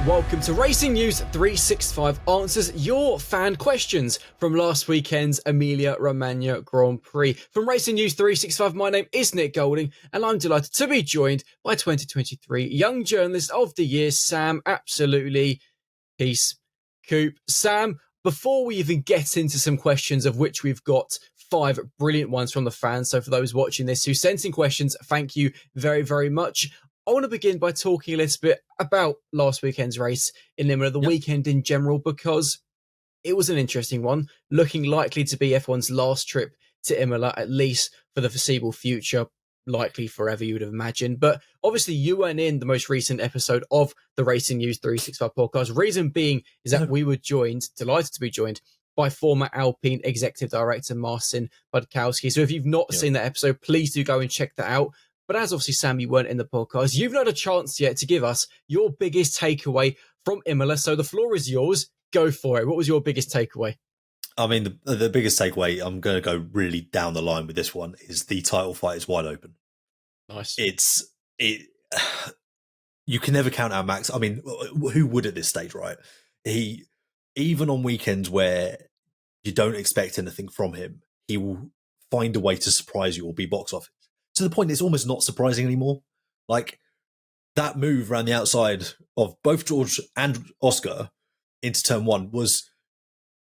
welcome to Racing News 365 answers your fan questions from last weekend's Emilia Romagna Grand Prix. From Racing News 365, my name is Nick Golding, and I'm delighted to be joined by 2023 Young Journalist of the Year, Sam Absolutely Peace Coop. Sam, before we even get into some questions, of which we've got 5 brilliant ones from the fans, so for those watching this who sent in questions, thank you very, very much. I want to begin by talking a little bit about last weekend's race in Imola, the weekend in general, because it was an interesting one, looking likely to be F1's last trip to Imola, at least for the foreseeable future, likely forever, you would have imagined. But obviously you weren't in the most recent episode of the Racing News 365 podcast. Reason being is that we were delighted to be joined by former Alpine Executive Director Marcin Budkowski. So if you've not seen that episode, please do go and check that out. But as obviously, Sam, you weren't in the podcast, you've not had a chance yet to give us your biggest takeaway from Imola. So the floor is yours. Go for it. What was your biggest takeaway? I mean, the biggest takeaway, I'm going to go really down the line with this one, is the title fight is wide open. Nice. You can never count out Max. I mean, who would at this stage, right? Even on weekends where you don't expect anything from him, he will find a way to surprise you or be box office. To the point it's almost not surprising anymore. Like, that move around the outside of both George and Oscar into turn one was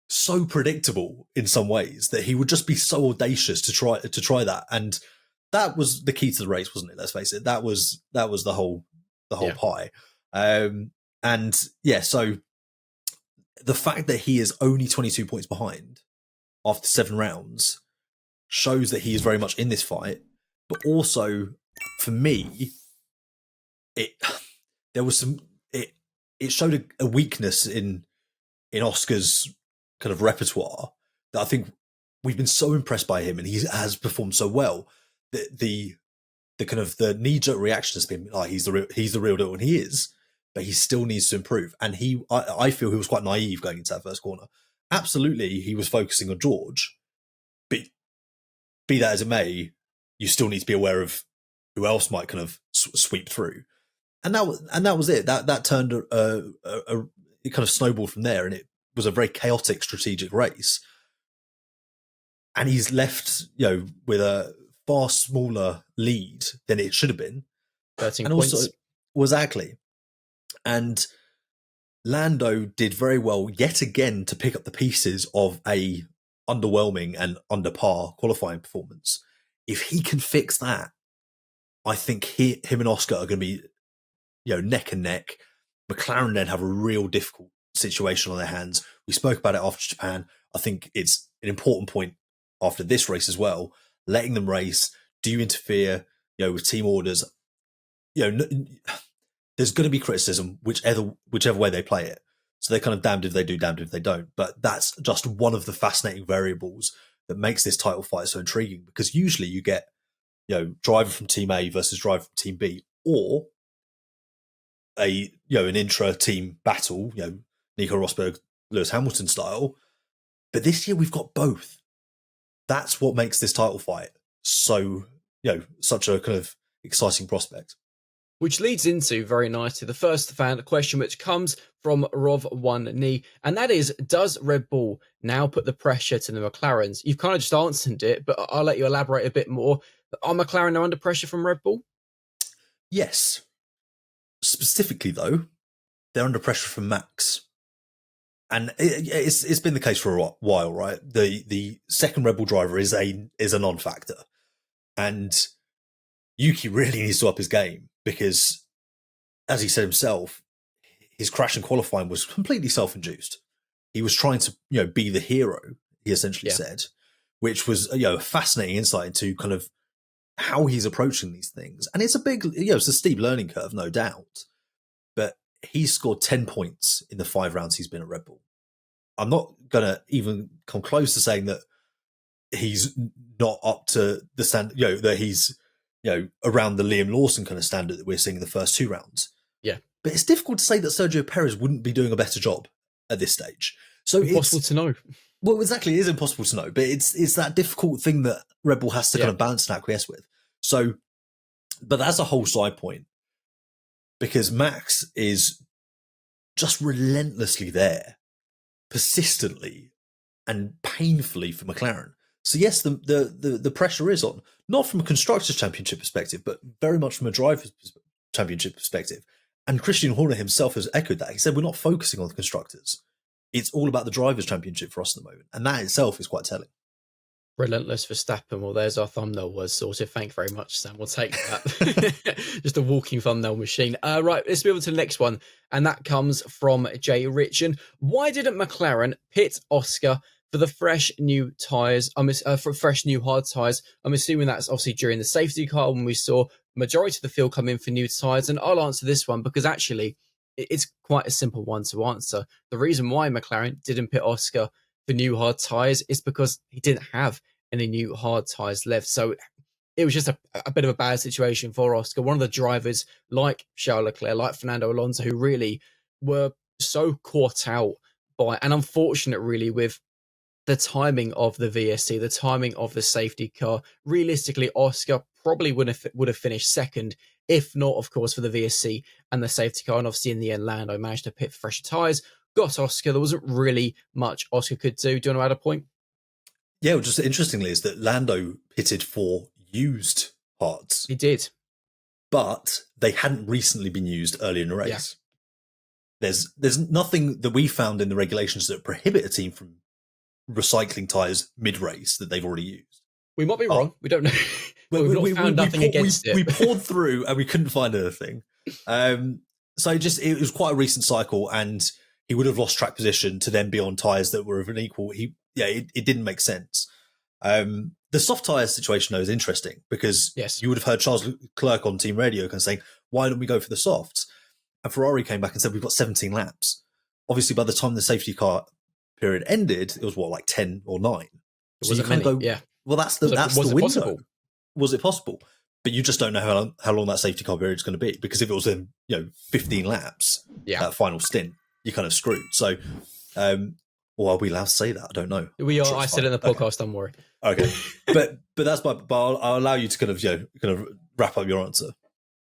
so predictable in some ways that he would just be so audacious to try that. And that was the key to the race, wasn't it? Let's face it. That was the whole pie. So the fact that he is only 22 points behind after 7 rounds shows that he is very much in this fight. But also, for me, it showed a weakness in Oscar's kind of repertoire that I think we've been so impressed by him, and he has performed so well that the kind of the knee-jerk reaction has been, he's the real deal, and he is, but he still needs to improve. And I feel he was quite naive going into that first corner. Absolutely, he was focusing on George, but be that as it may, you still need to be aware of who else might kind of sweep through, and that was it. That turned it kind of snowballed from there, and it was a very chaotic strategic race. And he's left, with a far smaller lead than it should have been. 13 points. Also, exactly. And Lando did very well yet again to pick up the pieces of a underwhelming and under par qualifying performance. If he can fix that, I think him and Oscar are going to be, neck and neck. McLaren then have a real difficult situation on their hands. We spoke about it after Japan. I think it's an important point after this race as well. Letting them race. Do you interfere, with team orders? There's going to be criticism, whichever way they play it. So they're kind of damned if they do, damned if they don't. But that's just one of the fascinating variables that makes this title fight so intriguing, because usually you get, driver from team A versus driver from team B, or an intra-team battle, Nico Rosberg, Lewis Hamilton style. But this year we've got both. That's what makes this title fight so, such a kind of exciting prospect. Which leads into, very nicely, the first fan question, which comes from Rov1Knee, and that is, does Red Bull now put the pressure to the McLarens? You've kind of just answered it, but I'll let you elaborate a bit more. Are McLaren now under pressure from Red Bull? Yes. Specifically, though, they're under pressure from Max. And it's been the case for a while, right? The second Red Bull driver is a non-factor. And Yuki really needs to up his game, because, as he said himself, his crash in qualifying was completely self-induced. He was trying to, be the hero, he essentially said, which was, a fascinating insight into kind of how he's approaching these things. And it's a big, it's a steep learning curve, no doubt. But he's scored 10 points in the 5 rounds he's been at Red Bull. I'm not going to even come close to saying that he's not up to the standard, that he's, around the Liam Lawson kind of standard that we're seeing in the first 2 rounds. Yeah. But it's difficult to say that Sergio Perez wouldn't be doing a better job at this stage. So impossible to know. Well, exactly, it is impossible to know, but it's that difficult thing that Red Bull has to kind of balance and acquiesce with. So, but that's a whole side point, because Max is just relentlessly there, persistently and painfully for McLaren. So yes, the pressure is on, not from a constructors' championship perspective, but very much from a drivers' championship perspective. And Christian Horner himself has echoed that. He said, we're not focusing on the constructors. It's all about the drivers' championship for us at the moment. And that itself is quite telling. Relentless Verstappen. Well, there's our thumbnail was sorted. Thank you very much, Sam. We'll take that. Just a walking thumbnail machine. Right, let's move on to the next one. And that comes from Jay Richard. Why didn't McLaren pit Oscar for the fresh new tyres, for fresh new hard tyres? I'm assuming that's obviously during the safety car when we saw majority of the field come in for new tyres. And I'll answer this one because actually it's quite a simple one to answer. The reason why McLaren didn't pit Oscar for new hard tyres is because he didn't have any new hard tyres left. So it was just a bit of a bad situation for Oscar. One of the drivers like Charles Leclerc, like Fernando Alonso, who really were so caught out by, and unfortunate really, with the timing of the VSC, the timing of the safety car. Realistically, Oscar probably would have finished second, if not, of course, for the VSC and the safety car. And obviously, in the end, Lando managed to pit fresher tyres, got Oscar. There wasn't really much Oscar could do. Do you want to add a point? Yeah, well, just interestingly is that Lando pitted for used parts. He did. But they hadn't recently been used earlier in the race. Yeah. There's nothing that we found in the regulations that prohibit a team from recycling tyres mid-race that they've already used. We might be wrong. We don't know. We've found nothing against it. We poured through and we couldn't find anything. So it was quite a recent cycle, and he would have lost track position to then be on tyres that were of an equal. It didn't make sense. The soft tyres situation, though, is interesting because you would have heard Charles Leclerc on team radio kind of saying, why don't we go for the softs? And Ferrari came back and said, we've got 17 laps. Obviously, by the time the safety car period ended, it was like 10 or 9. So you can't go, well, that's the window. Possible? Was it possible? But you just don't know how long that safety car period is going to be, because if it was in 15 laps, that final stint, you're kind of screwed. So, or are we allowed to say that? I don't know. We are. I said it in the podcast. Don't worry. Okay, but that's but I'll allow you to kind of wrap up your answer.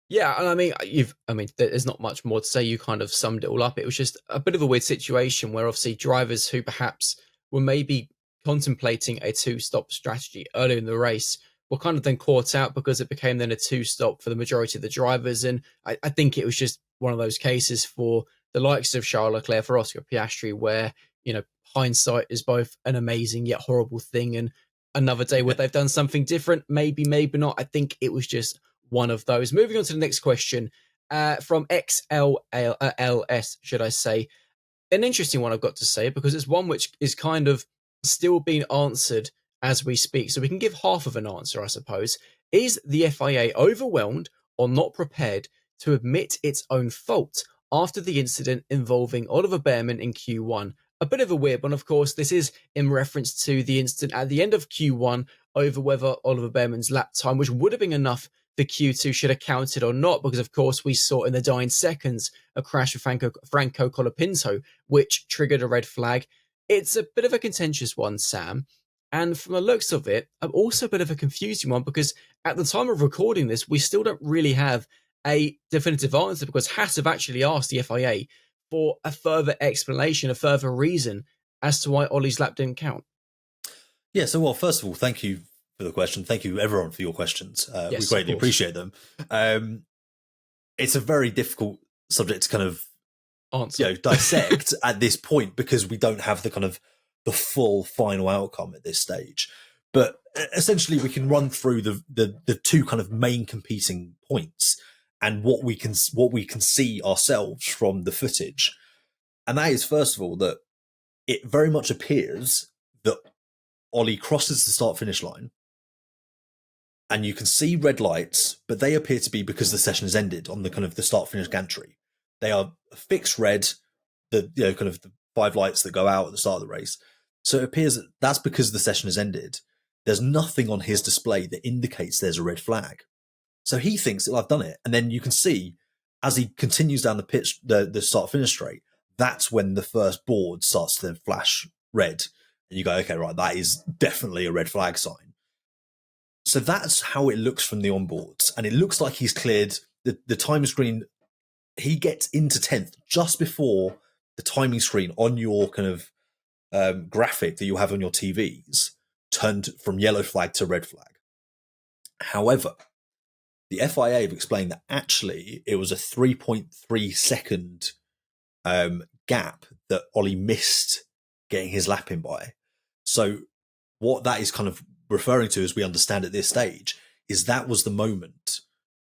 Yeah, and I mean, there's not much more to say. You kind of summed it all up. It was just a bit of a weird situation where obviously drivers who perhaps were maybe contemplating a two-stop strategy earlier in the race were kind of then caught out because it became then a two-stop for the majority of the drivers. And I think it was just one of those cases for the likes of Charles Leclerc, for Oscar Piastri, where, hindsight is both an amazing yet horrible thing. And another day where they've done something different, maybe not. I think it was just one of those. Moving on to the next question from XLLS, should I say. An interesting one, I've got to say, because it's one which is kind of still being answered as we speak. So we can give half of an answer, I suppose. Is the FIA overwhelmed or not prepared to admit its own fault after the incident involving Oliver Bearman in Q1? A bit of a weird one, of course. This is in reference to the incident at the end of Q1 over whether Oliver Bearman's lap time, which would have been enough for Q2, should have counted or not, because of course we saw in the dying seconds a crash with Franco Colapinto, which triggered a red flag. It's a bit of a contentious one, Sam. And from the looks of it, also a bit of a confusing one, because at the time of recording this, we still don't really have a definitive answer, because Haas have actually asked the FIA for a further explanation, a further reason as to why Ollie's lap didn't count. Yeah, so, well, first of all, thank you for the question. Thank you, everyone, for your questions. We greatly appreciate them. It's a very difficult subject to kind of dissect at this point, because we don't have the kind of the full final outcome at this stage. But essentially, we can run through the two kind of main competing points and what we can see ourselves from the footage. And that is, first of all, that it very much appears that Ollie crosses the start-finish line, and you can see red lights, but they appear to be because the session has ended on the kind of the start-finish gantry. They are fixed red, kind of the 5 lights that go out at the start of the race. So it appears that that's because the session has ended. There's nothing on his display that indicates there's a red flag. So he thinks, well, I've done it. And then you can see, as he continues down the pitch, the start-finish straight, that's when the first board starts to then flash red. And you go, okay, right, that is definitely a red flag sign. So that's how it looks from the onboards. And it looks like he's cleared. The time screen he gets into 10th just before the timing screen on your kind of graphic that you have on your TVs turned from yellow flag to red flag. However, the FIA have explained that actually it was a 3.3 second gap that Ollie missed getting his lap in by. So what that is kind of referring to, as we understand at this stage, is that was the moment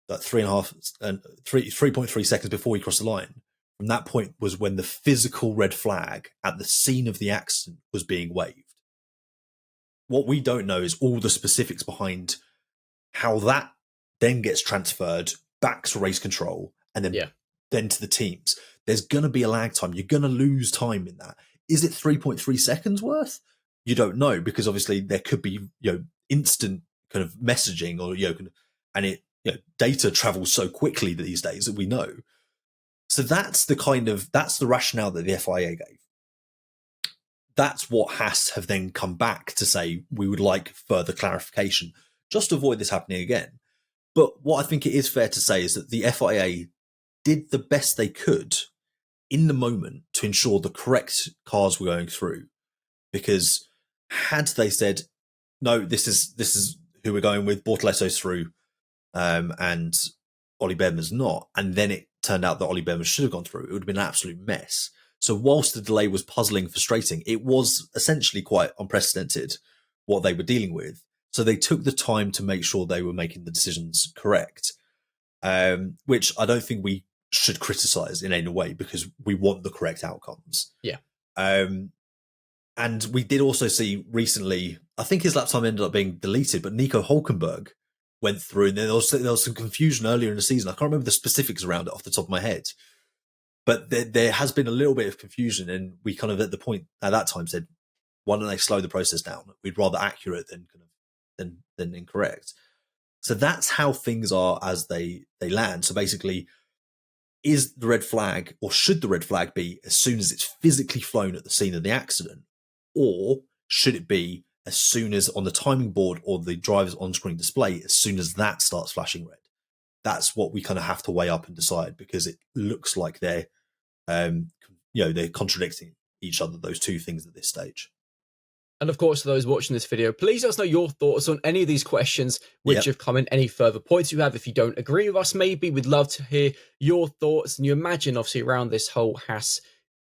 that 3.3 seconds before he crossed the line. From that point was when the physical red flag at the scene of the accident was being waved. What we don't know is all the specifics behind how that then gets transferred back to race control and then to the teams. There's going to be a lag time. You're going to lose time in that. Is it 3.3 seconds worth? You don't know, because obviously there could be, instant kind of messaging, or, and data travels so quickly these days that we know. So that's the rationale that the FIA gave. That's what Haas have then come back to say, we would like further clarification just to avoid this happening again. But what I think it is fair to say is that the FIA did the best they could in the moment to ensure the correct cars were going through. Because had they said, no, this is who we're going with, Bortoletto's through, and Ollie Bearman's not, and then it turned out that Ollie Bearman should have gone through, it would have been an absolute mess. So whilst the delay was puzzling, frustrating, it was essentially quite unprecedented what they were dealing with. So they took the time to make sure they were making the decisions correct, which I don't think we should criticize in any way, because we want the correct outcomes. Yeah. And we did also see recently, I think his lap time ended up being deleted, but Nico Hulkenberg went through, and there was some confusion earlier in the season. I can't remember the specifics around it off the top of my head, but there has been a little bit of confusion, and we kind of at that time said, why don't they slow the process down? We'd rather accurate than incorrect. So that's how things are as they land. So basically, is the red flag, or should the red flag be as soon as it's physically flown at the scene of the accident, or should it be as soon as on the timing board or the driver's on-screen display, as soon as that starts flashing red? That's what we kind of have to weigh up and decide, because it looks like they're contradicting each other, those two things at this stage. And of course, for those watching this video, please let us know your thoughts on any of these questions which have come in, any further points you have. If you don't agree with us, maybe we'd love to hear your thoughts. And you imagine, obviously, around this whole Haas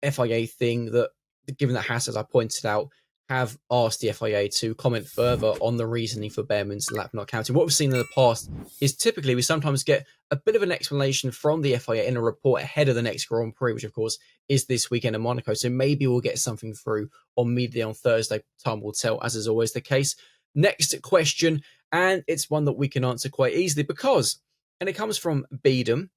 FIA thing, that given that Haas, as I pointed out, have asked the FIA to comment further on the reasoning for Bearman's lap not counting. What we've seen in the past is typically we sometimes get a bit of an explanation from the FIA in a report ahead of the next Grand Prix, which of course is this weekend in Monaco. So maybe we'll get something through immediately on Thursday. Time will tell, as is always the case. Next question, and it's one that we can answer quite easily and it comes from Beedham.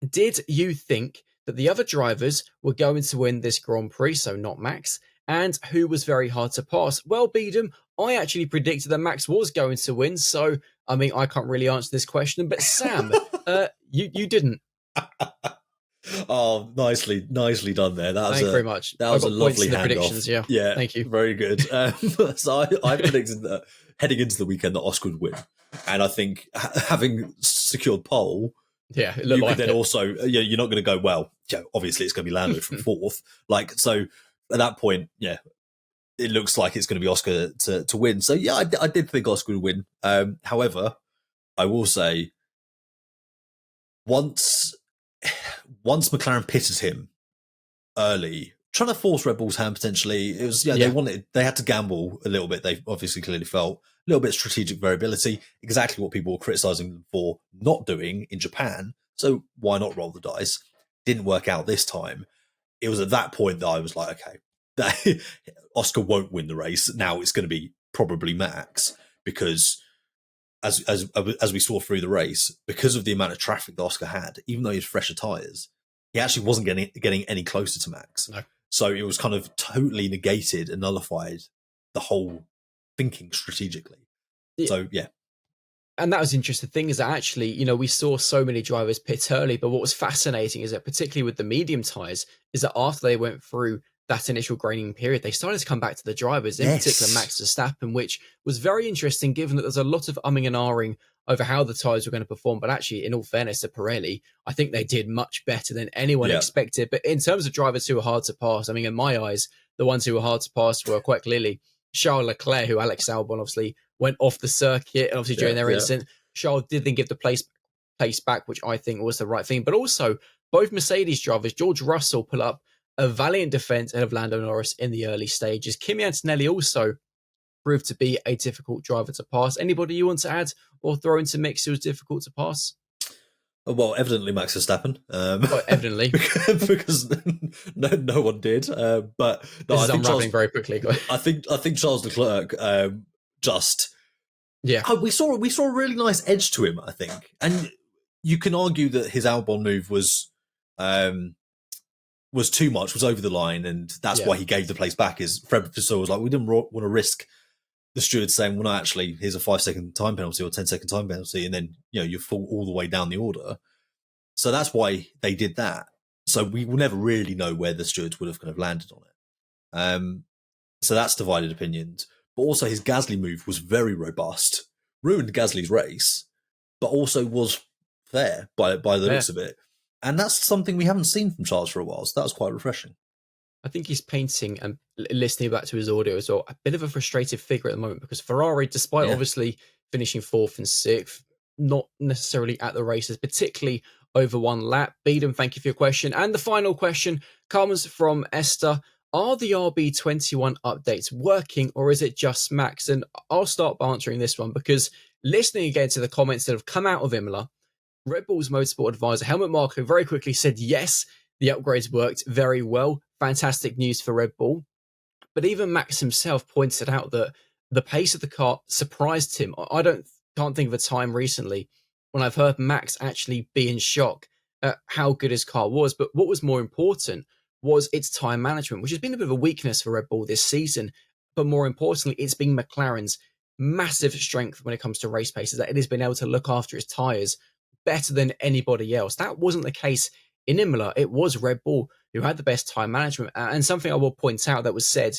Did you think that the other drivers were going to win this Grand Prix, so not Max, and who was very hard to pass? Well, Beedham, I actually predicted that Max was going to win, so, I mean, I can't really answer this question, but Sam, you didn't. Oh, nicely done there. Thank you very much. That was a lovely handoff. Yeah, thank you. Very good. So I predicted that heading into the weekend that Oscar would win, and I think having secured pole, you could then also, you're not going to go, well, obviously it's going to be Lando from fourth. So at that point, it looks like it's going to be Oscar to win. So I did think Oscar would win. However, I will say, once McLaren pitted him early, trying to force Red Bull's hand potentially, it was they had to gamble a little bit. They obviously clearly felt a little bit of strategic variability, exactly what people were criticizing them for not doing in Japan. So why not roll the dice? Didn't work out this time. It was at that point that I was like, okay, Oscar won't win the race. Now it's going to be probably Max, because as we saw through the race, because of the amount of traffic that Oscar had, even though he had fresher tyres, he actually wasn't getting any closer to Max. No. So it was kind of totally negated and nullified the whole thinking strategically. Yeah. So, yeah. And that was the interesting thing, is that actually, we saw so many drivers pit early, but what was fascinating is that particularly with the medium tyres, is that after they went through that initial graining period, they started to come back to the drivers, in particular Max Verstappen, which was very interesting given that there's a lot of umming and ahhing over how the tyres were going to perform. But actually, in all fairness to Pirelli, I think they did much better than anyone expected. But in terms of drivers who were hard to pass, I mean, in my eyes, the ones who were hard to pass were quite clearly Charles Leclerc, who Alex Albon obviously went off the circuit. And obviously during their incident, Charles did then give the place back, which I think was the right thing. But also, both Mercedes drivers, George Russell put up a valiant defense ahead of Lando Norris in the early stages. Kimi Antonelli also proved to be a difficult driver to pass. Anybody you want to add or throw into mix who was difficult to pass? Well, evidently Max Verstappen. Well, evidently. because no one did. But no, this is unraveling very quickly. I think Charles Leclerc we saw a really nice edge to him, I think. And you can argue that his Albon move was too much, was over the line, and that's why he gave the place back. Is Fred Vasseur was like, we didn't want to risk the steward saying, well, no, actually, here's a 5-second time penalty or 10-second time penalty, and then you fall all the way down the order. So that's why they did that. So we will never really know where the stewards would have kind of landed on it. So that's divided opinions. But also his Gasly move was very robust, ruined Gasly's race, but also was fair by the looks of it. And that's something we haven't seen from Charles for a while. So that was quite refreshing. I think he's painting, and listening back to his audio as well, a bit of a frustrated figure at the moment, because Ferrari, despite obviously finishing 4th and 6th, not necessarily at the races, particularly over one lap. Beedham, thank you for your question. And the final question comes from Esther. Are the RB21 updates working, or is it just Max? And I'll start by answering this one, because listening again to the comments that have come out of Imola, Red Bull's motorsport advisor, Helmut Marko, very quickly said, yes, the upgrades worked very well. Fantastic news for Red Bull. But even Max himself pointed out that the pace of the car surprised him. Can't think of a time recently when I've heard Max actually be in shock at how good his car was. But what was more important was its time management, which has been a bit of a weakness for Red Bull this season. But more importantly, it's been McLaren's massive strength when it comes to race paces, that it has been able to look after its tyres better than anybody else. That wasn't the case in Imola. It was Red Bull who had the best time management. And something I will point out that was said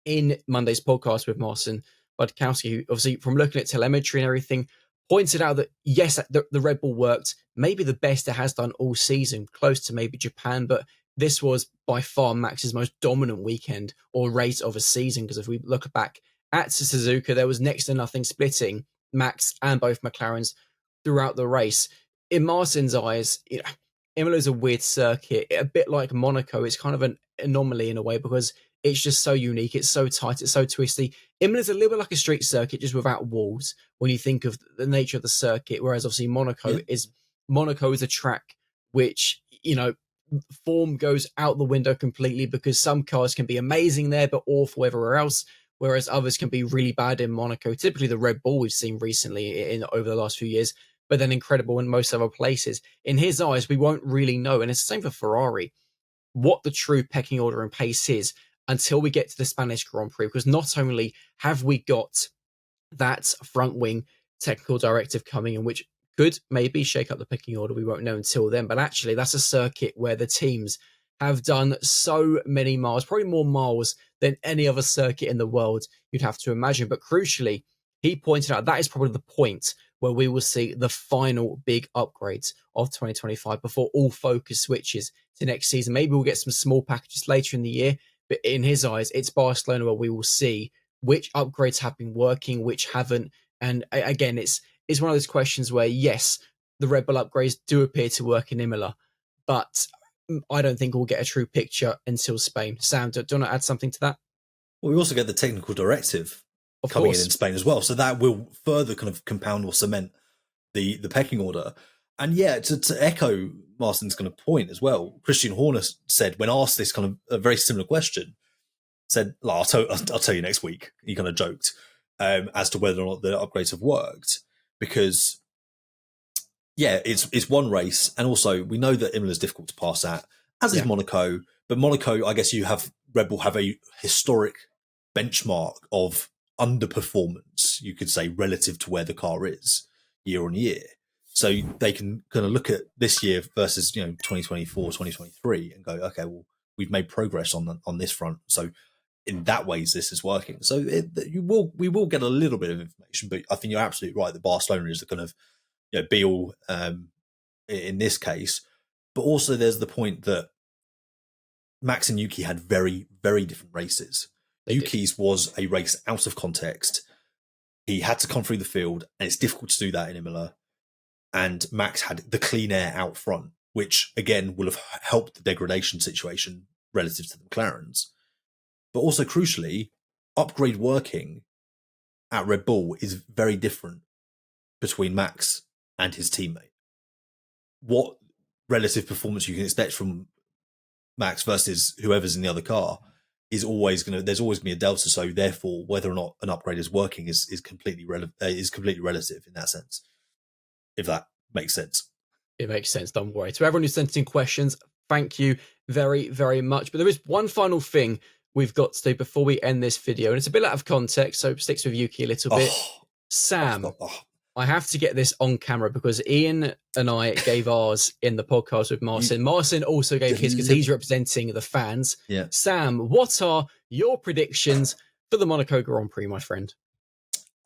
in Monday's podcast with Marcin Budkowski, who obviously, from looking at telemetry and everything, pointed out that yes, the Red Bull worked maybe the best it has done all season, close to maybe Japan, but this was by far Max's most dominant weekend or race of a season, because if we look back at Suzuka, there was next to nothing splitting Max and both McLarens throughout the race. In Marcin's eyes, Imola is a weird circuit, a bit like Monaco. It's kind of an anomaly in a way, because it's just so unique. It's so tight. It's so twisty. Imola's a little bit like a street circuit, just without walls when you think of the nature of the circuit. Whereas obviously Monaco is a track which, form goes out the window completely, because some cars can be amazing there, but awful everywhere else. Whereas others can be really bad in Monaco. Typically the Red Bull we've seen recently over the last few years, but then incredible in most other places. In his eyes, we won't really know. And it's the same for Ferrari, what the true pecking order and pace is until we get to the Spanish Grand Prix, because not only have we got that front wing technical directive coming in, which could maybe shake up the pecking order, we won't know until then, but actually that's a circuit where the teams have done so many miles, probably more miles than any other circuit in the world you'd have to imagine. But crucially, he pointed out that is probably the point where we will see the final big upgrades of 2025 before all focus switches to next season. Maybe we'll get some small packages later in the year, but in his eyes, it's Barcelona where we will see which upgrades have been working, which haven't. And again, it's one of those questions where, yes, the Red Bull upgrades do appear to work in Imola, but I don't think we'll get a true picture until Spain. Sam, do you want to add something to that? Well, we also get the technical directive coming in Spain as well. So that will further kind of compound or cement the pecking order. And yeah, to echo Martin's kind of point as well, Christian Horner said, when asked this kind of a very similar question, said, I'll tell you next week. He kind of joked as to whether or not the upgrades have worked, because yeah, it's one race. And also we know that Imola is difficult to pass at, as is Monaco. But Monaco, I guess Red Bull have a historic benchmark of underperformance, you could say, relative to where the car is year on year. So they can kind of look at this year versus 2024, 2023 and go, okay, well, we've made progress on this front. So in that ways this is working. So we will get a little bit of information, but I think you're absolutely right that Barcelona is the kind of be all in this case. But also there's the point that Max and Yuki had very, very different races. Yuki's was a race out of context. He had to come through the field, and it's difficult to do that in Imola. And Max had the clean air out front, which again will have helped the degradation situation relative to the McLarens. But also crucially, upgrade working at Red Bull is very different between Max and his teammate. What relative performance you can expect from Max versus whoever's in the other car is always there's always going to be a delta. So therefore, whether or not an upgrade is working is completely relative in that sense. If that makes sense. It makes sense. Don't worry. To everyone who sent in questions, thank you very, very much. But there is one final thing we've got to do before we end this video, and it's a bit out of context, so it sticks with Yuki a little bit. Sam, I have to get this on camera because Ian and I gave ours in the podcast with Marcin. Marcin also gave his because he's representing the fans. Yeah. Sam, what are your predictions for the Monaco Grand Prix, my friend?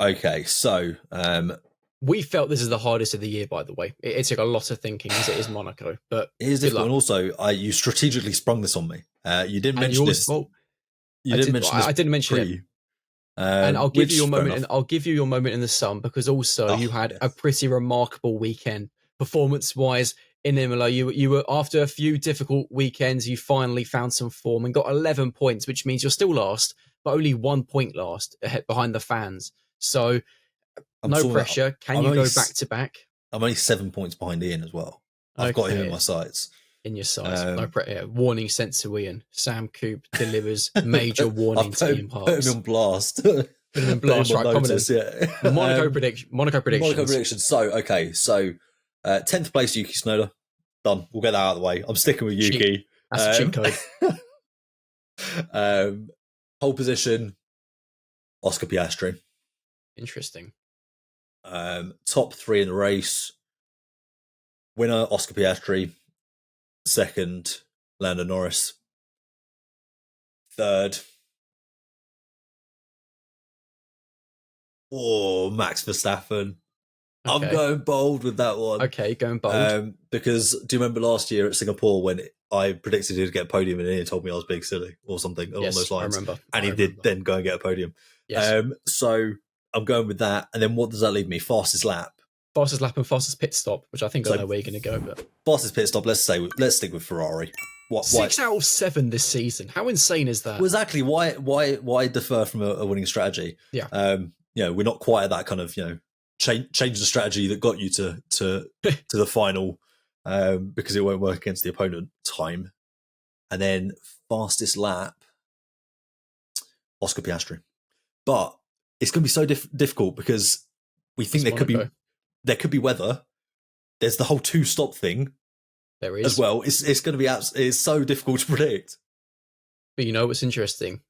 Okay, so we felt this is the hardest of the year, by the way. It took a lot of thinking as it is Monaco, but it is difficult. And also, you strategically sprung this on me. You didn't mention this. Well, I didn't mention it. And I'll give you your moment. And I'll give you your moment in the sun because also you had a pretty remarkable weekend performance-wise in Imola. You were after a few difficult weekends, you finally found some form and got 11 points, which means you're still last, but only 1 point last ahead behind the fans. So no pressure. Can you go back to back? I'm only 7 points behind Ian as well. I've got him in my sights. In your sights. No pressure. Warning sent to Ian. Sam Coop delivers major warning to Ian Parks. Put him on blast. Put him on blast, right? Notice, yeah. Monaco predictions. So, 10th place, Yuki Tsunoda. Done. We'll get that out of the way. I'm sticking with Yuki. That's a cheat code. Pole position, Oscar Piastri. Interesting. Top 3 in the race. Winner, Oscar Piastri. Second, Lando Norris. Third, Max Verstappen. Okay. I'm going bold with that one. Okay, going bold. Because do you remember last year at Singapore when I predicted he'd get a podium and he told me I was being silly or something along those lines? I remember. And he did then go and get a podium. Yes. So I'm going with that. And then what does that leave me? Fastest lap. Fastest lap and fastest pit stop, which I think I know where you're going to go. But fastest pit stop, let's stick with Ferrari. 6 out of 7 this season. How insane is that? Well, exactly. Why defer from a winning strategy? Yeah. We're not quite at that kind of change the strategy that got you to the final because it won't work against the opponent time. And then fastest lap, Oscar Piastri. But it's going to be so difficult because we think there could be weather. There's the whole 2-stop thing. There is as well. It's going to be it's so difficult to predict. But you know what's interesting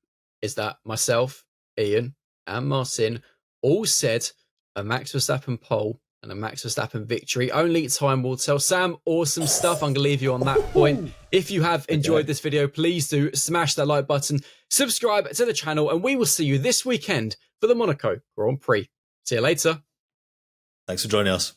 is that myself, Ian, and Marcin all said a Max Verstappen pole and a Max Verstappen victory. Only time will tell. Sam, awesome stuff. I'm going to leave you on that point. If you have enjoyed this video, please do smash that like button, subscribe to the channel, and we will see you this weekend for the Monaco Grand Prix. See you later. Thanks for joining us.